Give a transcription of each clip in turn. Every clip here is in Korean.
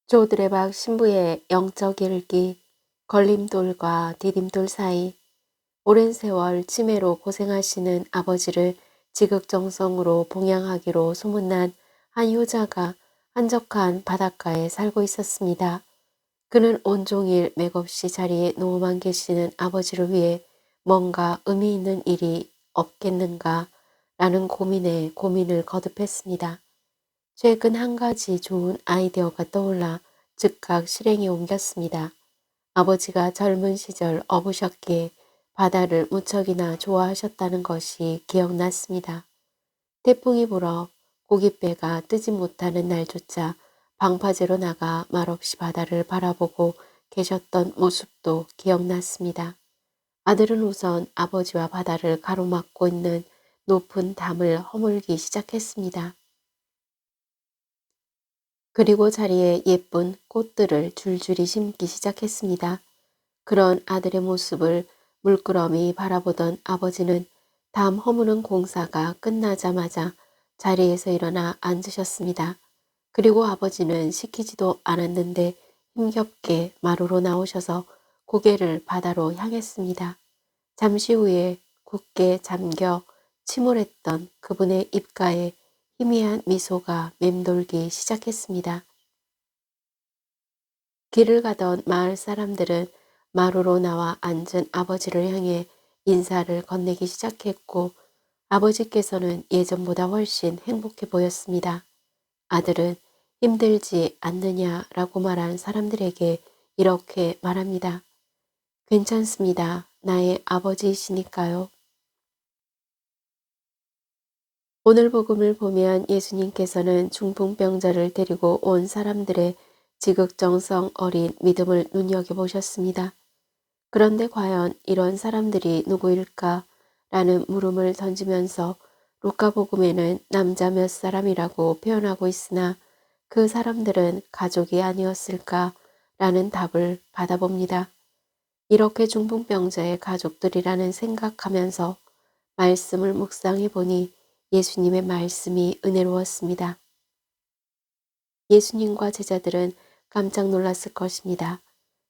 조드레박 신부의 영적 일기, 걸림돌과 디딤돌 사이, 오랜 세월 치매로 고생하시는 아버지를 지극정성으로 봉양하기로 소문난 한 효자가 한적한 바닷가에 살고 있었습니다. 그는 온종일 맥없이 자리에 누워만 계시는 아버지를 위해 뭔가 의미 있는 일이 없겠는가 라는 고민에 고민을 거듭했습니다. 최근 한 가지 좋은 아이디어가 떠올라 즉각 실행에 옮겼습니다. 아버지가 젊은 시절 어부셨기에 바다를 무척이나 좋아하셨다는 것이 기억났습니다. 태풍이 불어 고깃배가 뜨지 못하는 날조차 방파제로 나가 말없이 바다를 바라보고 계셨던 모습도 기억났습니다. 아들은 우선 아버지와 바다를 가로막고 있는 높은 담을 허물기 시작했습니다. 그리고 자리에 예쁜 꽃들을 줄줄이 심기 시작했습니다. 그런 아들의 모습을 물끄러미 바라보던 아버지는 담 허무는 공사가 끝나자마자 자리에서 일어나 앉으셨습니다. 그리고 아버지는 시키지도 않았는데 힘겹게 마루로 나오셔서 고개를 바다로 향했습니다. 잠시 후에 굳게 잠겨 침울했던 그분의 입가에 희미한 미소가 맴돌기 시작했습니다. 길을 가던 마을 사람들은 마루로 나와 앉은 아버지를 향해 인사를 건네기 시작했고 아버지께서는 예전보다 훨씬 행복해 보였습니다. 아들은 힘들지 않느냐라고 말한 사람들에게 이렇게 말합니다. 괜찮습니다. 나의 아버지이시니까요. 오늘 복음을 보면 예수님께서는 중풍병자를 데리고 온 사람들의 지극정성 어린 믿음을 눈여겨보셨습니다. 그런데 과연 이런 사람들이 누구일까? 라는 물음을 던지면서 루카복음에는 남자 몇 사람이라고 표현하고 있으나 그 사람들은 가족이 아니었을까? 라는 답을 받아봅니다. 이렇게 중풍병자의 가족들이라는 생각하면서 말씀을 묵상해 보니 예수님의 말씀이 은혜로웠습니다. 예수님과 제자들은 깜짝 놀랐을 것입니다.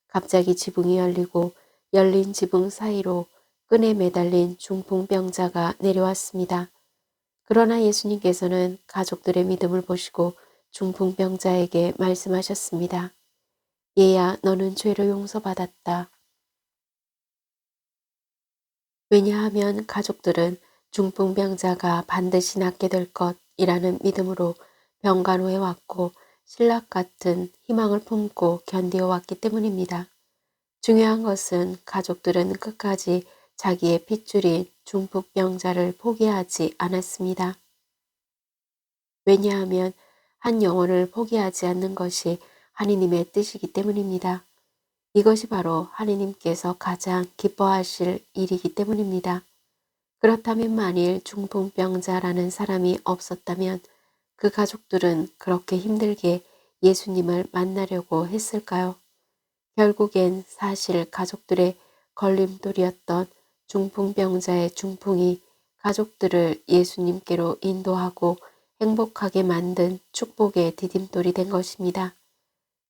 갑자기 지붕이 열리고 열린 지붕 사이로 끈에 매달린 중풍병자가 내려왔습니다. 그러나 예수님께서는 가족들의 믿음을 보시고 중풍병자에게 말씀하셨습니다. 얘야, 너는 죄를 용서받았다. 왜냐하면 가족들은 중풍병자가 반드시 낫게 될 것이라는 믿음으로 병간호해 왔고 신락 같은 희망을 품고 견디어 왔기 때문입니다. 중요한 것은 가족들은 끝까지 자기의 핏줄인 중풍병자를 포기하지 않았습니다. 왜냐하면 한 영혼을 포기하지 않는 것이 하느님의 뜻이기 때문입니다. 이것이 바로 하느님께서 가장 기뻐하실 일이기 때문입니다. 그렇다면 만일 중풍병자라는 사람이 없었다면 그 가족들은 그렇게 힘들게 예수님을 만나려고 했을까요? 결국엔 사실 가족들의 걸림돌이었던 중풍병자의 중풍이 가족들을 예수님께로 인도하고 행복하게 만든 축복의 디딤돌이 된 것입니다.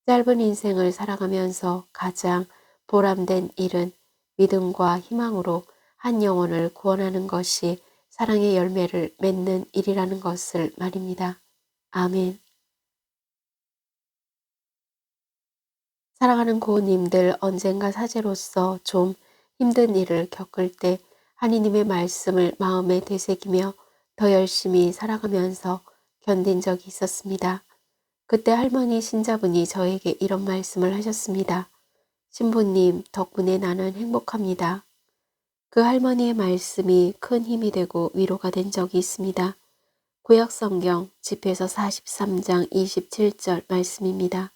짧은 인생을 살아가면서 가장 보람된 일은 믿음과 희망으로 한 영혼을 구원하는 것이 사랑의 열매를 맺는 일이라는 것을 말입니다. 아멘. 사랑하는 고우님들, 언젠가 사제로서 좀 힘든 일을 겪을 때 하느님의 말씀을 마음에 되새기며 더 열심히 살아가면서 견딘 적이 있었습니다. 그때 할머니 신자분이 저에게 이런 말씀을 하셨습니다. 신부님 덕분에 나는 행복합니다. 그 할머니의 말씀이 큰 힘이 되고 위로가 된 적이 있습니다. 구약성경 집회서 43장 27절 말씀입니다.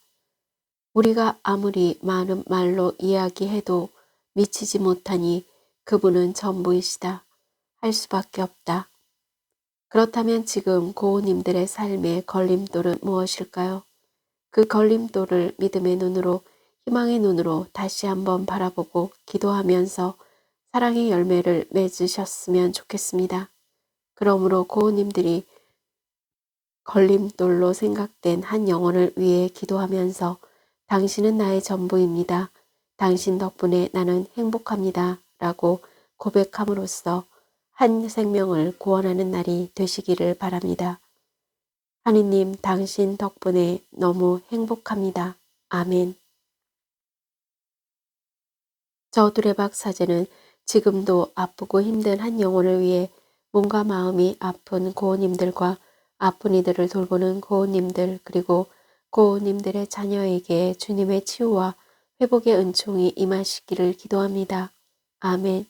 우리가 아무리 많은 말로 이야기해도 미치지 못하니 그분은 전부이시다. 할 수밖에 없다. 그렇다면 지금 고우님들의 삶의 걸림돌은 무엇일까요? 그 걸림돌을 믿음의 눈으로 희망의 눈으로 다시 한번 바라보고 기도하면서 사랑의 열매를 맺으셨으면 좋겠습니다. 그러므로 고우님들이 걸림돌로 생각된 한 영혼을 위해 기도하면서 당신은 나의 전부입니다. 당신 덕분에 나는 행복합니다. 라고 고백함으로써 한 생명을 구원하는 날이 되시기를 바랍니다. 하느님, 당신 덕분에 너무 행복합니다. 아멘. 저 두레박 사제는 지금도 아프고 힘든 한 영혼을 위해 몸과 마음이 아픈 고우님들과 아픈 이들을 돌보는 고우님들 그리고 고우님들의 자녀에게 주님의 치유와 회복의 은총이 임하시기를 기도합니다. 아멘.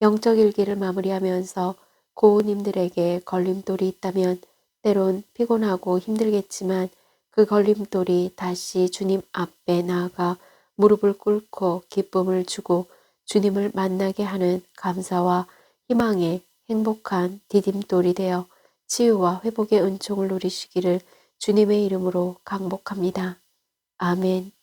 영적 일기를 마무리하면서 고우님들에게 걸림돌이 있다면 때론 피곤하고 힘들겠지만 그 걸림돌이 다시 주님 앞에 나아가 무릎을 꿇고 기쁨을 주고 주님을 만나게 하는 감사와 희망의 행복한 디딤돌이 되어 치유와 회복의 은총을 누리시기를 주님의 이름으로 강복합니다. 아멘.